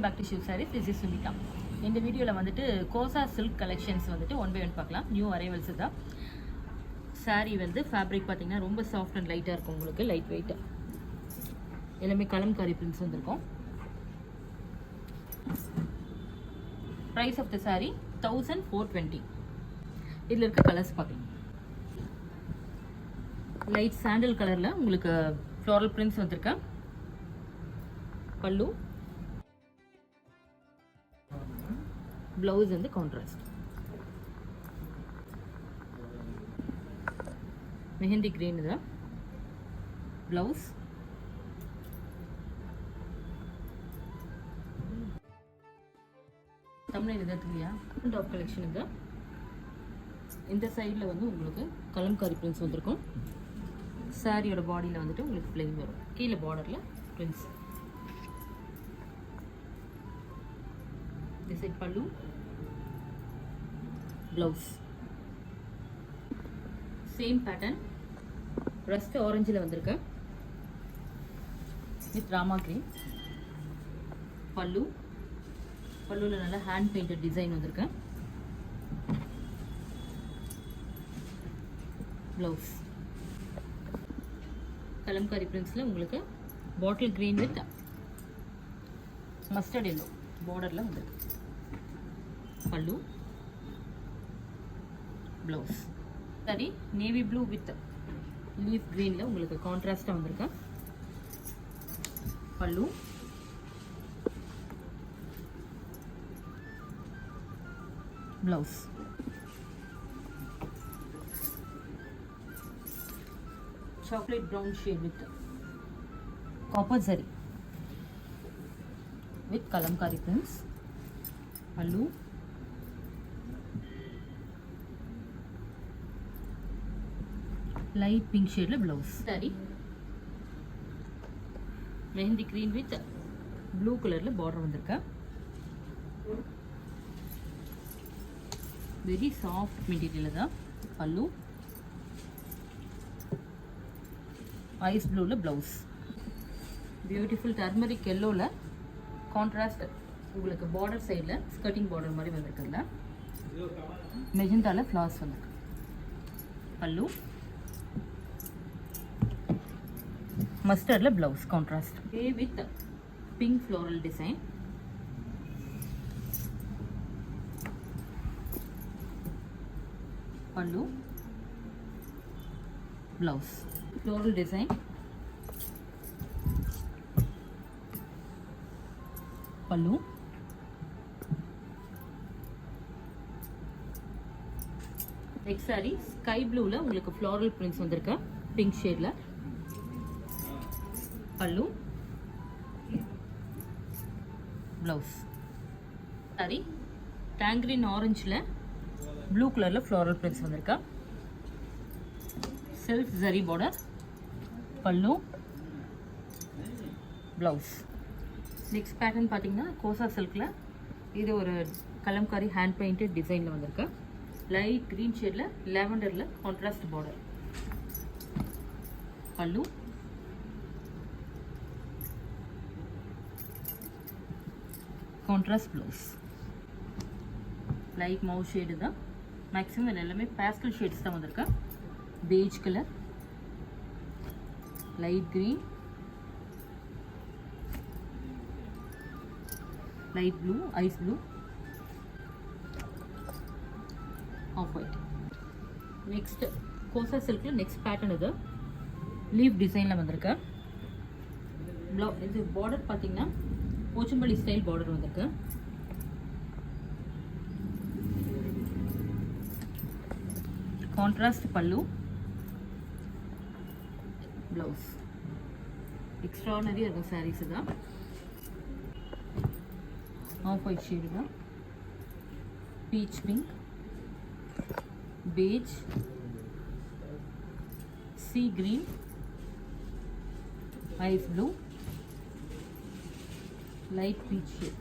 Back to Shiv Sarees. This is Sumitha. இந்த வீடியோவில் வந்துட்டு கோசா சில்க் கலெக்ஷன்ஸ் வந்துட்டு ஒன் பை ஒன் பார்க்கலாம். நியூ அரைவல்ஸ் தான். சாரீ வந்து ஃபேப்ரிக் பார்த்தீங்கன்னா ரொம்ப சாஃப்ட் அண்ட் லைட்டாக இருக்கும். உங்களுக்கு லைட் வெயிட்டாக எல்லாமே கலம்காரி பிரிண்ட்ஸ் வந்திருக்கும். Price of the sari 1420. இதில் இருக்க கலர்ஸ் பார்க்கலாம். லைட் சாண்டல் கலரில் உங்களுக்கு ஃப்ளாரல் பிரிண்ட்ஸ் வந்திருக்கேன். பல்லு, பிளவுஸ் வந்து கான்ட்ராஸ்ட். மெஹந்தி கிரீன் தான் பிளவுஸ். தமிழ் இதுலையா டாப் கலெக்ஷன் இது. இந்த சைடில் வந்து உங்களுக்கு கலம்காரி பிரிண்ட்ஸ் வந்திருக்கும். சாரியோட பாடியில் வந்துட்டு உங்களுக்கு பிளெயின் வரும். கீழே பார்டரில் prints. This is pallu, blouse. Same pattern, rust orange la vandirukku with rama green. Pallu la nalla hand painted design vandirukku. Blouse kalamkari prints la ungalku bottle green with mustard yellow border la vandirukku. பல்லு, blouse. சரி, navy blue with leaf கிரீன்ல உங்களுக்கு கான்ட்ராஸ்டா வந்திருக்கு. பல்லு, blouse. Chocolate brown shade with copper சரி with Kalamkari prints. பல்லு, light pink shade la blouse. Saree mehendi green with blue color la border vandirukka. Very soft material da. Pallu, ice blue la blouse. Beautiful turmeric yellow la contrast உங்களுக்கு border side la skirting border மாதிரி வந்திருக்குல்ல. magenta la flowers வந்திருக்கு. பல்லு, mustard la blouse contrast. A with pink floral design. Pallu, blouse floral design. Pallu, next saree sky blue la உங்களுக்கு floral prints வந்திருக்கு pink shade la. பல்லு, blouse. Sorry டேங்கிரின் ஆரஞ்சில் blue கலரில் floral prints வந்திருக்கா. Self zari border. பல்லு, blouse. Next pattern பார்த்தீங்கன்னா கோசா சில்கில் இது ஒரு Kalamkari hand painted டிசைனில் வந்திருக்கு. லைட் க்ரீன் ஷேடில் லாவெண்டரில் contrast border. Pallu, contrast blouse. Light mauve shade தான். மேக்ஸிமம் எல்லாமே பேஸ்டல் ஷேட்ஸ் தான் வந்திருக்கு. Beige colour, light green, light blue, ice blue, off white. Next kosa சில்கில் நெக்ஸ்ட் பேட்டர்ன் இது லீஃப் டிசைனில் வந்திருக்கு. இது பார்டர் பார்த்தீங்கன்னா போச்சம்பள்ளி ஸ்டைல் பார்டர் வந்திருக்கு. Contrast pallu, blouse. எக்ஸ்ட்ரானரியாக இருக்கும் சாரீஸ் தான். ஆஃப் ஒயிட் ஷேடு தான். Peach pink, beige, sea green, ice blue, light peach shade.